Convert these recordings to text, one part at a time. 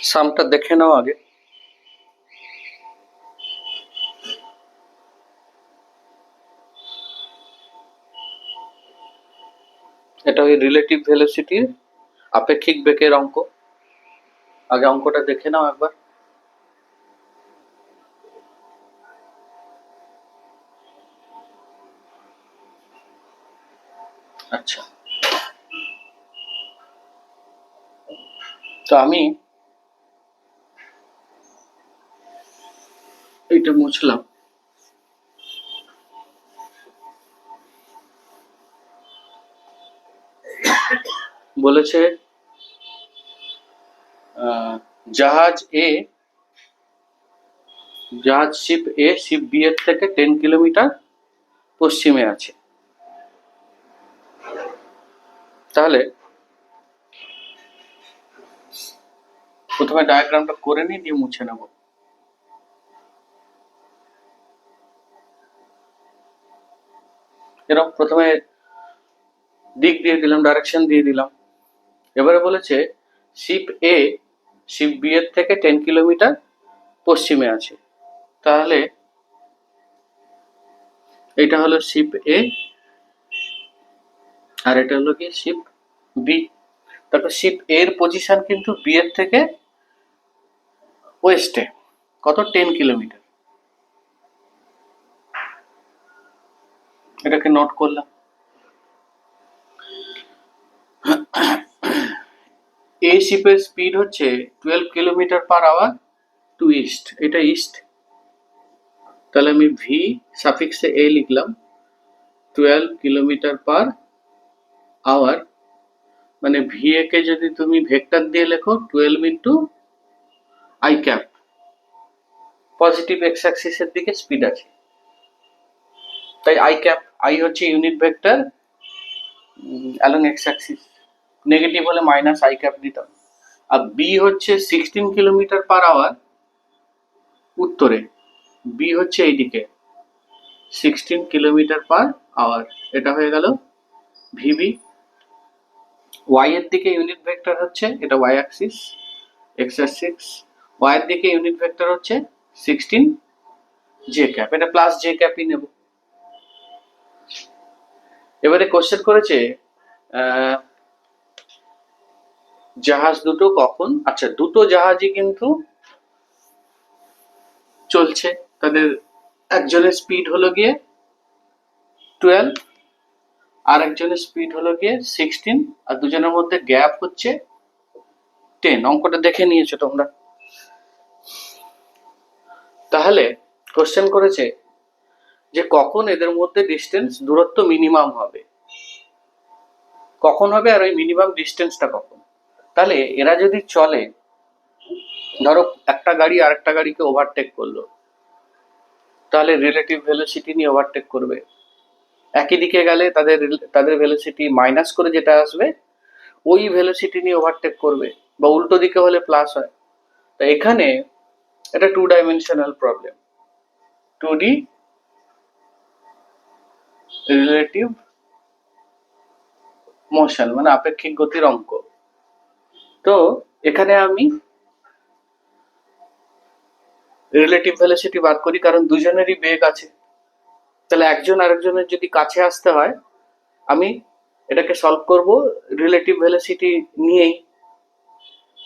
সামটা দেখে নাও আগে। এটা ওই রিলেটিভ ভেলোসিটির আপেক্ষিক বেগের অঙ্ক। আগে অঙ্কটা দেখে নাও একবার। আচ্ছা, তো আমি এইটা মুছলাম। বলেছে জাহাজ A ship A ship B এর থেকে 10 কিলোমিটার পশ্চিমে আছে। তাহলে প্রথমে ডায়াগ্রামটা করে নিই, দিয়ে মুছে নেব। এরকম প্রথমে দিক দিয়ে দিলাম, ডাইরেকশন দিয়ে দিলাম। এবারে বলেছে শিপ এ শিপ বি এর থেকে 10 কিলোমিটার পশ্চিমে আছে। তাহলে এটা হলো শিপ এ আর এটা হলো কি শিপ বি। তারপর শিপ এর পজিশন কিন্তু বি এর থেকে ওয়েস্টে, কত 10 কিলোমিটার। এটাকে নোট করলাম। এই শিপের স্পিড হচ্ছে 12 kilometre per hour to east, এটা ইস্ট। তাহলে আমি ভি সাফিক্সে এ লিখলাম 12 কিলোমিটার পার আওয়ার, মানে ভি এ কে যদি তুমি ভেক্টর দিয়ে লেখো 12 into I cap, positive X অ্যাক্সিসের দিকে স্পিড আছে, তাই আই ক্যাপ, আই হচ্ছে unit vector along X axis, negative হলে মাইনাস আই ক্যাপ দিতাম। আর বি হচ্ছে 16 কিলোমিটার পার আওয়ার উত্তরে, বি হচ্ছে এইদিকে 16 কিলোমিটার পার আওয়ার, এটা হয়ে গেল ভিবি। ওয়াই এর দিকে ইউনিট ভেক্টর হচ্ছে, এটা Y axis X axis, Y এর দিকে ইউনিট ভেক্টর হচ্ছে 16 জে ক্যাপ, এটা প্লাস জে ক্যাপই নেব। এবারে কোশ্চেন করেছে জাহাজ দুটো কখন, আচ্ছা দুটো জাহাজই কিন্তু চলছে, তাদের একজনের স্পিড হলো গিয়ে 12 আর একজনের স্পিড হলো গিয়ে 16, আর দুজনের মধ্যে গ্যাপ হচ্ছে 10। অঙ্কটা দেখে নিয়েছো তোমরা। তাহলে কোশ্চেন করেছে যে কখন এদের মধ্যে ডিস্টেন্স দূরত্ব মিনিমাম হবে, কখন হবে আর ওই মিনিমাম ডিস্টেন্সটা কখন। তাহলে এরা যদি চলে, ধরো একটা গাড়ি আরেকটা গাড়িকে ওভারটেক করলো, তাহলে রিলেটিভ ভেলোসিটি নিয়ে ওভারটেক করবে। একই দিকে গেলে তাদের ভেলোসিটি মাইনাস করে যেটা আসবে ওই ভেলোসিটি নিয়ে ওভারটেক করবে, বা উল্টো দিকে হলে প্লাস হয়। তা এখানে এটা 2 dimensional problem, 2D relative motion মানে আপেক্ষিক গতির অঙ্ক। তো এখানে আমি রিলেটিভ ভেলোসিটি বার করি, কারণ দুজনেরই বেগ আছে। তাহলে একজন আরেকজনের যদি কাছে আসতে হয়, আমি এটাকে সলভ করব রিলেটিভ ভেলোসিটি নিয়েই।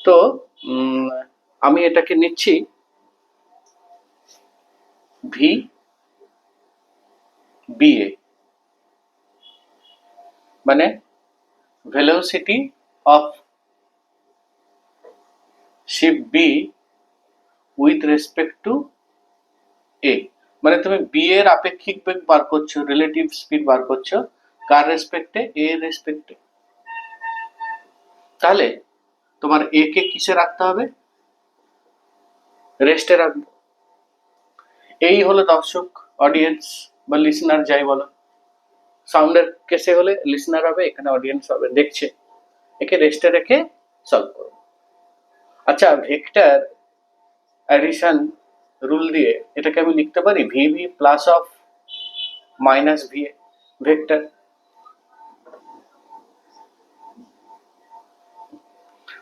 তো আমি এটাকে নিচ্ছি ভি বি এ, মানে velocity of ship B with respect to A, মানে তুমি বি এর আপেক্ষিক বেগ বার করছো, রিলেটিভ স্পিড বার করছো কার রেসপেক্টে, এ রেসপেক্টে। তাহলে তোমার এ কে কিসে রাখতে হবে, রেস্টে রাখবো। এই হলো দর্শক, অডিয়েন্স বা লিসনার যাই বলো, সাউন্ডের কেসে হলে লিসনার হবে, এখানে অডিয়েন্স হবে, দেখছে। একে রেস্টে রেখে সলভ করবো। আচ্ছা, ভেক্টর অ্যাডিশন রুল দিয়ে এটাকে আমি লিখতে পারি V V plus of minus V A vector.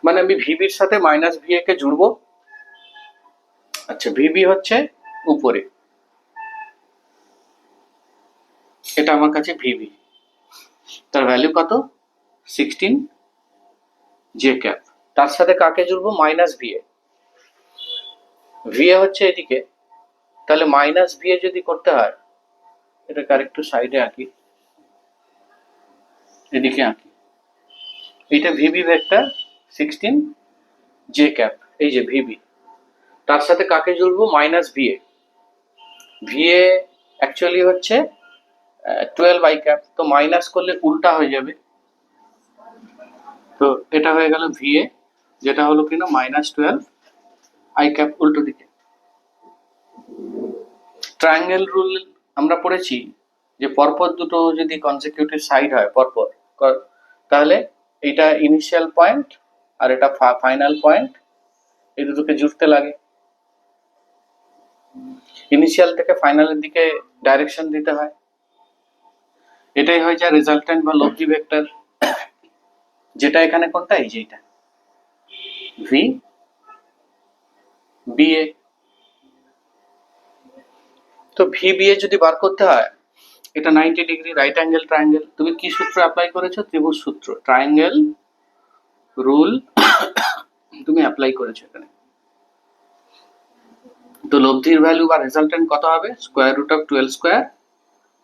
মানে আমি ভিবির সাথে মাইনাস ভিএ কে জুড়বো। আচ্ছা, ভিবি হচ্ছে উপরে, এটা আমার কাছে ভিবি, তার ভ্যালু কত? 16 জে ক্যাপ। তার সাথে কাকে জুড়বো? Minus VA. ভিএ হচ্ছে এদিকে, তাহলে মাইনাস ভিএ যদি করতে হয়, এটাকে আরেকটু সাইডে আঁকি, এদিকে আঁকি, এইটা ভিবি ভেক্টর 16 জে ক্যাপ, এই যে ভিবি, তার সাথে কাকে জুড়বো? Minus VA. ভিএ অ্যাকচুয়ালি হচ্ছে 12 আই ক্যাপ, তো মাইনাস করলে উল্টা হয়ে যাবে, তো এটা হয়ে গেল ভিএ, যেটা হলো কিনা -12 আই ক্যাপ উল্টো দিকে। ট্রায়াঙ্গেল রুল আমরা পড়েছি যে পরপর দুটো যদি কনসিকিউটিভ সাইড হয় পরপর, তাহলে এটা ইনিশিয়াল পয়েন্ট আর এটা ফাইনাল পয়েন্ট, এই দুটোকে জুড়তে লাগে। ইনিশিয়াল থেকে ফাইনালের দিকে ডাইরেকশন দিতে হয়, এটাই হয় যা রেজাল্টেন্ট বা লব্ধি ভেক্টর, যেটা এখানে কোনটা? এই যে এটা ভি বিএ। তো ভি বিএ যদি বার করতে হয়, এটা 90 ডিগ্রি রাইট অ্যাঙ্গেল ট্রায়াঙ্গেল। তুমি কি সূত্র অ্যাপ্লাই করেছো? ত্রিভুজ সূত্র, ট্রায়াঙ্গেল রুল তুমি অ্যাপ্লাই করেছো এখানে। তো লব্ধির ভ্যালু বা রেজাল্টেন্ট কত হবে? Square root of 12 square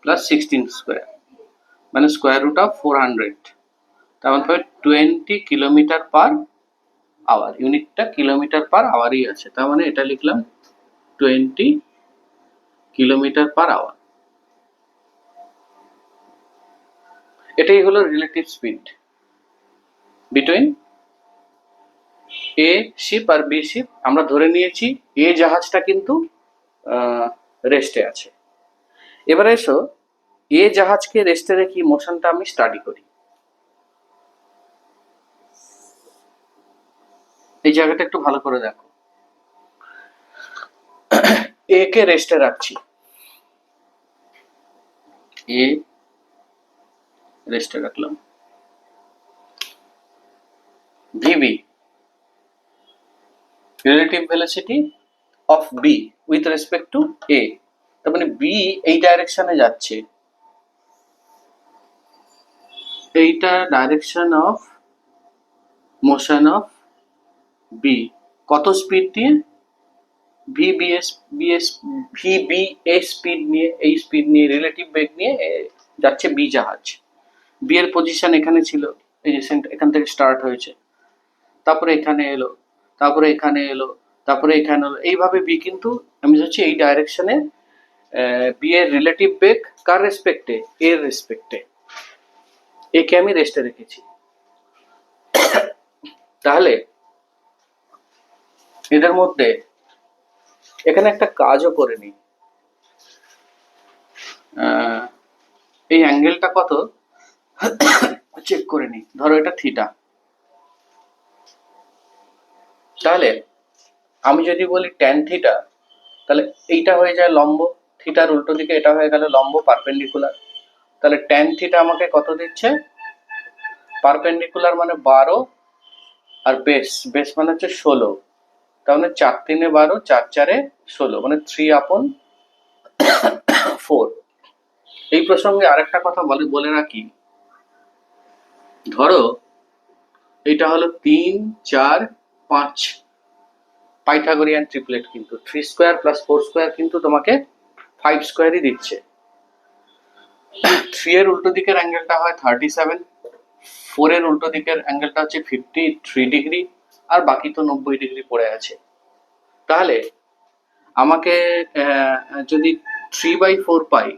plus 16 square, মানে স্কোয়ার রুট অফ 400, তার মানে 20 কিলোমিটার পার আওয়ার। ইউনিটটা কিলোমিটার পার আওয়ারই আছে, তার মানে এটা লিখলাম 20 কিলোমিটার পার আওয়ার। এটাই হলো relative speed between A ship আর বি শিপ। আমরা ধরে নিয়েছি এ জাহাজটা কিন্তু রেস্টে আছে। এবারে এসো এ জাহাজকে রেস্টে রেখে মোশনটা আমি স্টাডি করি। এই জায়গাটা একটু ভালো করে দেখো, এ কে রেস্টে রাখছি, এ রেস্টে রাখলাম, VB relative velocity of B with respect to A, তার মানে বি এই ডাইরেকশনে যাচ্ছে, এইটা direction of motion of B, কত স্পিড দিয়ে? ভিবিএস স্পিড নিয়ে, এই স্পিড নিয়ে, রিলেটিভ বেগ নিয়ে যাচ্ছে বি জাহাজ। বি এর পজিশন এখানে ছিল, এই যে এখান থেকে স্টার্ট হয়েছে, তারপরে এখানে এলো, তারপরে এখানে এলো, তারপরে এখানে এলো, এইভাবে বি কিন্তু আমি হচ্ছে এই ডাইরেকশনে বি এর রিলেটিভ বেগ কার রেসপেক্টে? এর রেসপেক্টে, একে আমি রেস্টে রেখেছি। তাহলে এদের মধ্যে এখানে একটা কাজও করে নিই, এই অ্যাঙ্গেলটা কত চেক করে নিই। ধরো এটা থিটা, তাহলে আমি যদি বলি ট্যান থিটা, তাহলে এইটা হয়ে যায় লম্ব, থিটার উল্টো দিকে এটা হয়ে গেল লম্ব পারপেন্ডিকুলার। তাহলে ট্যান থিটা আমাকে কত দিচ্ছে? পারপেন্ডিকুলার মানে 12, আর বেস, বেস মানে হচ্ছে 16, তার মানে 4 3 12, 4 4 16, মানে 3/4। এই প্রসঙ্গে আরেকটা কথা বলে রাখি, ধরো এটা হলো 3 4 5 পাইথাগোরিয়ান ট্রিপলেট, কিন্তু 3 স্কোয়ার প্লাস 4 স্কোয়ার কিন্তু তোমাকে 5 স্কোয়ারই দিচ্ছে। 3 এর উল্টো দিকের অ্যাঙ্গেলটা হয় 37, 4 এর উল্টো দিকের অ্যাঙ্গেলটা হচ্ছে 53 ডিগ্রি, আর বাকি তো 90 ডিগ্রি পড়ে আছে। তাহলে আমাকে যদি 3/4 পাই,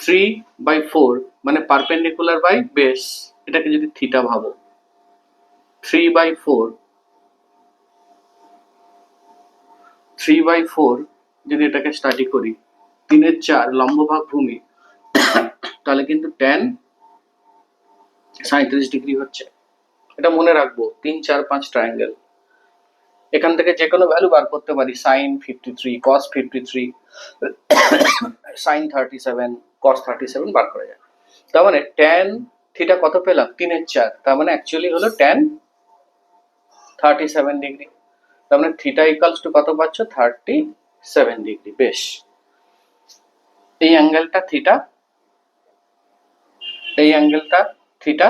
3/4 মানে পারপেন্ডিকুলার বাই বেস, এটাকে যদি থিটা ভাবো, 3/4 যদি এটাকে স্টাডি করি, 3/4 লম্ব ভাগ ভূমি, তাহলে কিন্তু ট্যান 37 ডিগ্রি হচ্ছে। এটা মনে রাখবো, 3 4 5 ট্রায়াঙ্গেল, এখান থেকে যে কোনো ভ্যালু বার করতে পারি, sin 53, cos 53, sin 37, cos 37 বার করা যায়। তার মানে ট্যান থিটা কত পেলাম? 3/4, তার মানে অ্যাকচুয়ালি হলো ট্যান 37 ডিগ্রি। তার মানে থিটা ইকুয়ালস টু কত পাচ্ছ? 37 ডিগ্রি। বেশ, এই অ্যাঙ্গেলটা থিটা, এই অ্যাঙ্গেলটা থিটা,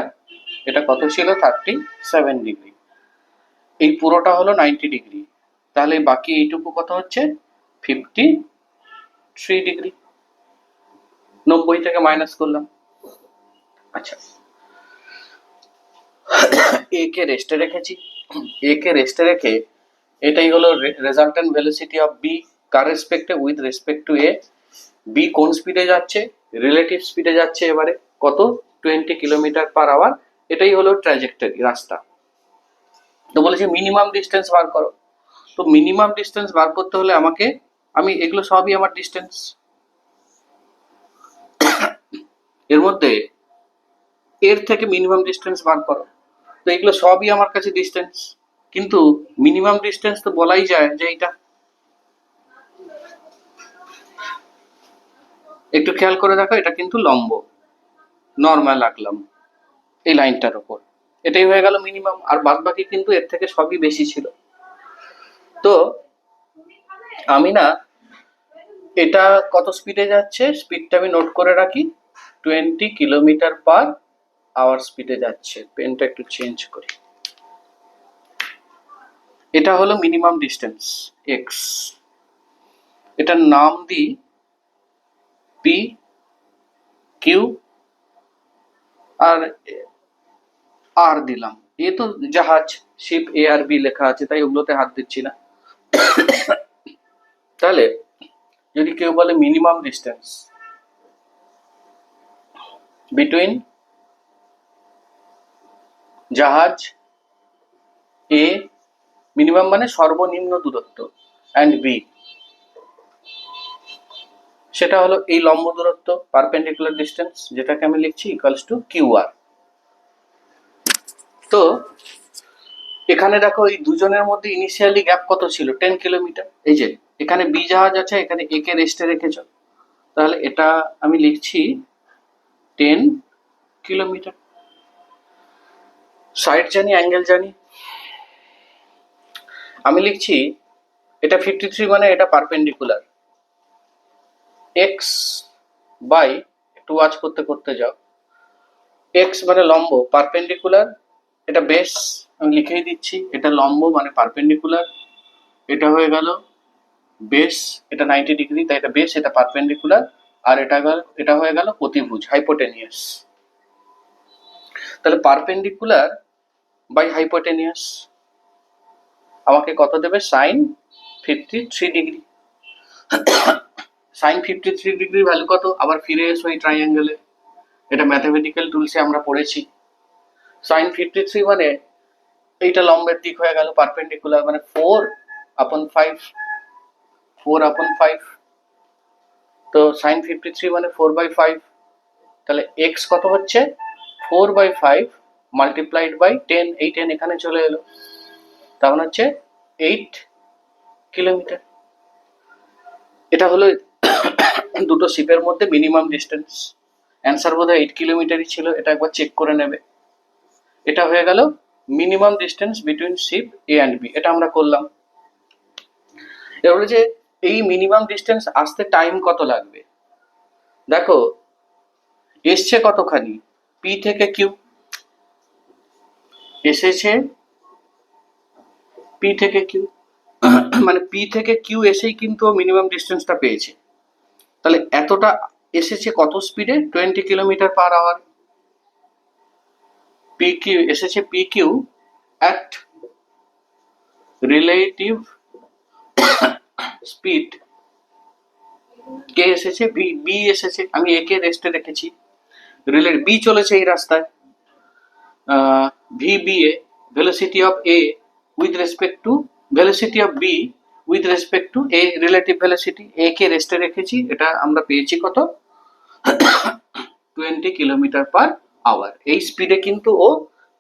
এটা কত ছিল? 37 ডিগ্রি। এই পুরোটা হলো 90 ডিগ্রি, তাহলে বাকি এইটুকু কত হচ্ছে? 53 ডিগ্রি। 90 থেকে মাইনাস করলাম। আচ্ছা, এ কে রেস্টে রেখেছি, এ কে রেস্টে রেখে এটাই হলো রেজাল্টেন্ট ভেলোসিটি অফ বি কার রেসপেক্টে? With respect to A. B কোন স্পিডে যাচ্ছে? রিলেটিভ স্পিডে যাচ্ছে। এবারে কত? 20 কিলোমিটার পার আওয়ার। এটাই হলো ট্র্যাজেক্টরি, রাস্তা। তো বলেছে মিনিমাম ডিস্টেন্স বার করো। তো মিনিমাম ডিস্টেন্স বার করতে হলে আমাকে, আমি এগুলো সবই আমার ডিস্টেন্স, এর মধ্যে এর থেকে মিনিমাম ডিস্টেন্স বার করো। তো এগুলো সবই আমার কাছে ডিস্টেন্স, কিন্তু মিনিমাম ডিস্টেন্স তো বলাই যায় যে এইটা। একটু খেয়াল করে দেখো, এটা কিন্তু লম্ব, নর্মাল আঁকলাম এই লাইনটার উপর, এটাই হয়ে গেল মিনিমাম। আর বাদ বাকি কিন্তু এর থেকে সবই বেশি ছিল। তো আমি না, এটা কত স্পিডে যাচ্ছে, স্পিডটা আমি নোট করে রাখি, 20 কিলোমিটার পার আওয়ার স্পিডে যাচ্ছে। পেনটা একটু চেঞ্জ করি। এটা হলো মিনিমাম ডিস্টেন্স এক্স, এটার নাম দিই পি কিউ, আর আর দিলাম। এ তো জাহাজ, শিপ, এ আর বি লেখা আছে, তাই ওগুলোতে হাত দিচ্ছি না। তাহলে যদি কেউ বলে মিনিমাম ডিস্টেন্স বিটুইন জাহাজ এ, মিনিমাম মানে সর্বনিম্ন দূরত্ব, অ্যান্ড বি, সেটা হলো এই লম্ব দূরত্ব, পারপেন্ডিকুলার ডিস্টেন্স, যেটাকে আমি লিখছি ইকুয়ালস টু কিউ আর। তো এখানে দেখো এই দুজনের মধ্যে ইনিশিয়ালি গ্যাপ কত ছিল? 10 কিলোমিটার। এই যে এখানে বি জাহাজ আছে, এখানে এ কে রেস্টে রেখেছ, তাহলে এটা আমি লিখছি 10 কিলোমিটার। সাইড জানি, অ্যাঙ্গেল জানি, আমি লিখছি এটা 53 মানে এটা পারপেন্ডিকুলার, এক্স বাই, একটু ওয়াচ করতে করতে যাও, এক্স মানে লম্ব, পারপেন্ডিকুলার, এটা বেস, আমি লিখেই দিচ্ছি, এটা লম্ব মানে পারপেন্ডিকুলার, এটা হয়ে গেল বেস, এটা 90 ডিগ্রি, তাই এটা বেস, এটা পারপেন্ডিকুলার, আর এটা হয়ে গেল অতিভুজ, হাইপোটেনিয়াস। তাহলে পারপেন্ডিকুলার বাই হাইপোটেনিয়াস আমাকে কত দেবে? Sign 53 degree. সাইন 53 ডিগ্রির ভ্যালু কত? আবার ফিরে এসো এই ট্রাইঅ্যাঙ্গেলে, এটা ম্যাথমেটিক্যাল টুলসে আমরা পড়েছি। সাইন 53 মানে এইটা লম্বের দিক হয়ে গেল, পারপেন্ডিকুলার মানে 4/5, 4/5। তো সাইন 53 মানে 4/5, তাহলে এক্স কত হচ্ছে? 4/5 মাল্টিপ্লাইড বাই 10, এই 10 এখানে চলে এলো, তার মানে হচ্ছে 8 কিলোমিটার। এটা হলো দুটো শিপের মধ্যে মিনিমাম ডিস্টেন্স। অ্যান্সার বোধহয় 8 কিলোমিটারই ছিল, এটা একবার চেক করে নেবে। এটা হয়ে গেল minimum distance between ship A and B, এটা আমরা করলাম। এবারে যে এই মিনিমাম ডিস্টেন্স আসতে টাইম কত লাগবে, দেখো এসছে কতখানি, পি থেকে কিউ এসেছে, পি থেকে কিউ মানে পি থেকে কিউ এসেই কিন্তু মিনিমাম ডিস্টেন্সটা পেয়েছে। তাহলে এতটা এসেছে কত স্পিডে? 20 kilometre per hour. P Q এসেছে, P Q at relative speed, কে এসেছে? বি, বি এসেছে, আমি এ কে রেস্টে রেখেছি, বি চলেছে এই রাস্তায়, V B A, velocity of A with respect to velocity of B with respect to A, relative velocity, A কে রেস্টে রেখেছি, এটা আমরা পেয়েছি কত? 20 কিলোমিটার পার আওয়ার। এই স্পিডে কিন্তু ও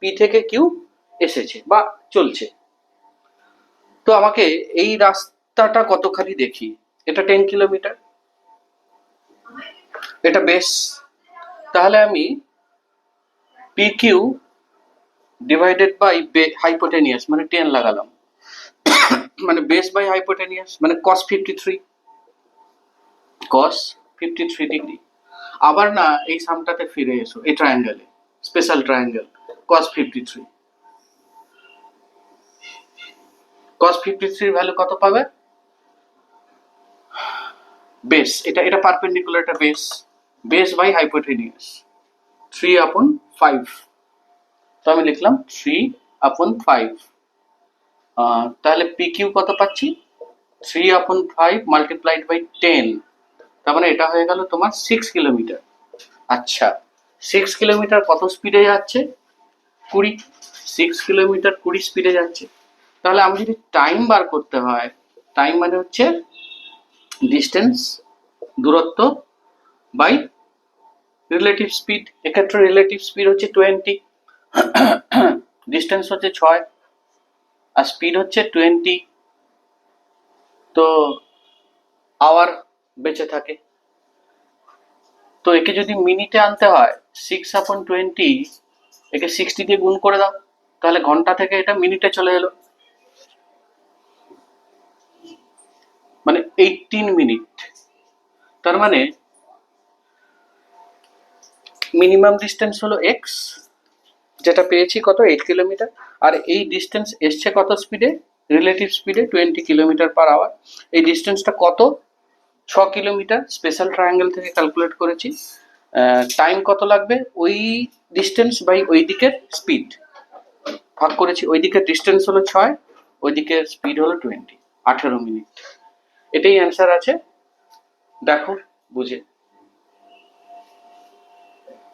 পি থেকে কিউ এসেছে বা চলছে। তো আমাকে এই রাস্তাটা কতখানি দেখি, এটা 10 কিলোমিটার, এটা বেশ, তাহলে আমি P Q divided by hypotenuse মানে 10 লাগালাম, মানে বেস বাই হাইপোটেনিয়াস মানে cos 53, cos 53 ডিগ্রি। আবার না এই সামটাতে ফিরে এসো, এই ট্রায়াঙ্গেলে, special triangle cos 53, cos 53 value কত পাবে? বেস, এটা পারপেন্ডিকুলার, এটা বেস বাই হাইপোটেনিয়াস 3/5। তো আমি লিখলাম 3/5। তাহলে PQ কত পাচ্ছি? 3/5 মাল্টিপ্লাইড বাই 10, তার মানে এটা হয়ে গেল তোমার 6 কিলোমিটার। আচ্ছা, 6 কিলোমিটার কত স্পিডে যাচ্ছে? 20। 6 কিলোমিটার 20 স্পিডে যাচ্ছে। তাহলে আমি যদি টাইম বার করতে হয়, টাইম মানে হচ্ছে ডিস্টেন্স, দূরত্ব বাই রিলেটিভ স্পিড। এক্ষেত্রে রিলেটিভ স্পিড হচ্ছে 20, ডিস্টেন্স হচ্ছে 6 আর স্পিড হচ্ছে 20, তো আওয়ার বেঁচে থাকে। তো একে যদি মিনিটে আনতে হয় 6/20, একে 60 দিয়ে গুণ করে দাও, তাহলে ঘন্টা থেকে এটা মিনিটে চলে এলো, মানে 18 মিনিট। তার মানে মিনিমাম ডিস্টেন্স হলো x, যেটা পেয়েছি কত 8 কিলোমিটার, আর এই ডিস্টেন্স এসছে কত স্পিডে? রিলেটিভ স্পিডে 20 কিলোমিটার/আওয়ার। এই ডিস্টেন্সটা কত? 6 কিলোমিটার, স্পেশাল ট্রায়াঙ্গেল থেকে ক্যালকুলেট করেছি। টাইম কত লাগবে? ওই ডিস্টেন্স বাই ওই দিকের স্পিড ভাগ করেছি। ওই দিকের ডিস্টেন্স হলো 6, ওই দিকের স্পিড হলো 20, 18 মিনিট। এটাই অ্যান্সার আছে, দেখো বুঝে।